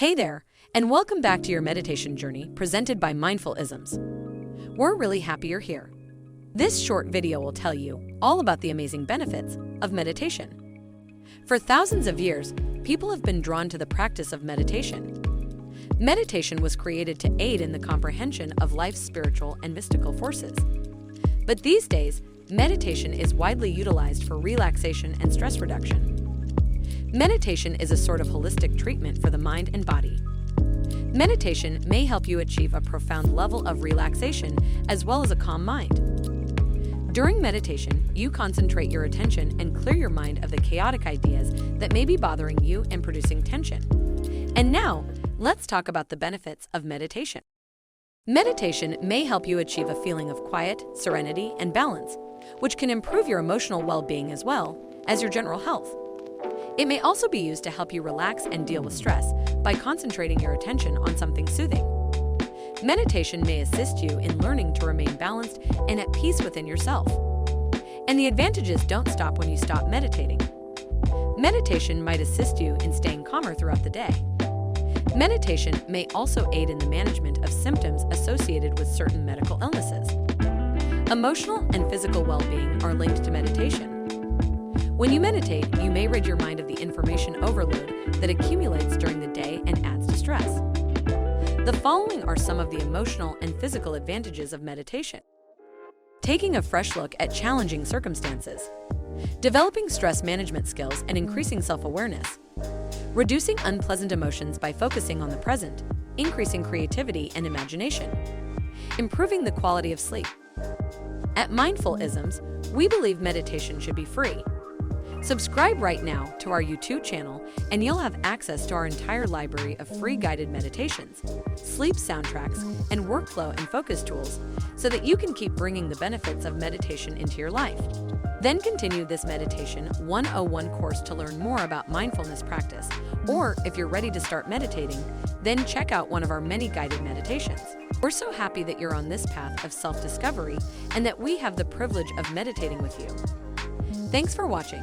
Hey there, and welcome back to your meditation journey presented by Mindfulisms. We're really happy you're here. This short video will tell you all about the amazing benefits of meditation. For thousands of years, people have been drawn to the practice of meditation. Meditation was created to aid in the comprehension of life's spiritual and mystical forces. But these days, meditation is widely utilized for relaxation and stress reduction. Meditation is a sort of holistic treatment for the mind and body. Meditation may help you achieve a profound level of relaxation as well as a calm mind. During meditation, you concentrate your attention and clear your mind of the chaotic ideas that may be bothering you and producing tension. And now, let's talk about the benefits of meditation. Meditation may help you achieve a feeling of quiet, serenity, and balance, which can improve your emotional well-being as well as your general health. It may also be used to help you relax and deal with stress by concentrating your attention on something soothing. Meditation may assist you in learning to remain balanced and at peace within yourself. And the advantages don't stop when you stop meditating. Meditation might assist you in staying calmer throughout the day. Meditation may also aid in the management of symptoms associated with certain medical illnesses. Emotional and physical well-being are linked to meditation. When you meditate, you may rid your mind of the information overload that accumulates during the day and adds to stress. The following are some of the emotional and physical advantages of meditation. Taking a fresh look at challenging circumstances. Developing stress management skills and increasing self-awareness. Reducing unpleasant emotions by focusing on the present, increasing creativity and imagination. Improving the quality of sleep. At Mindfulisms, we believe meditation should be free. Subscribe right now to our YouTube channel and you'll have access to our entire library of free guided meditations, sleep soundtracks, and workflow and focus tools so that you can keep bringing the benefits of meditation into your life. Then continue this Meditation 101 course to learn more about mindfulness practice, or if you're ready to start meditating, then check out one of our many guided meditations. We're so happy that you're on this path of self-discovery and that we have the privilege of meditating with you. Thanks for watching.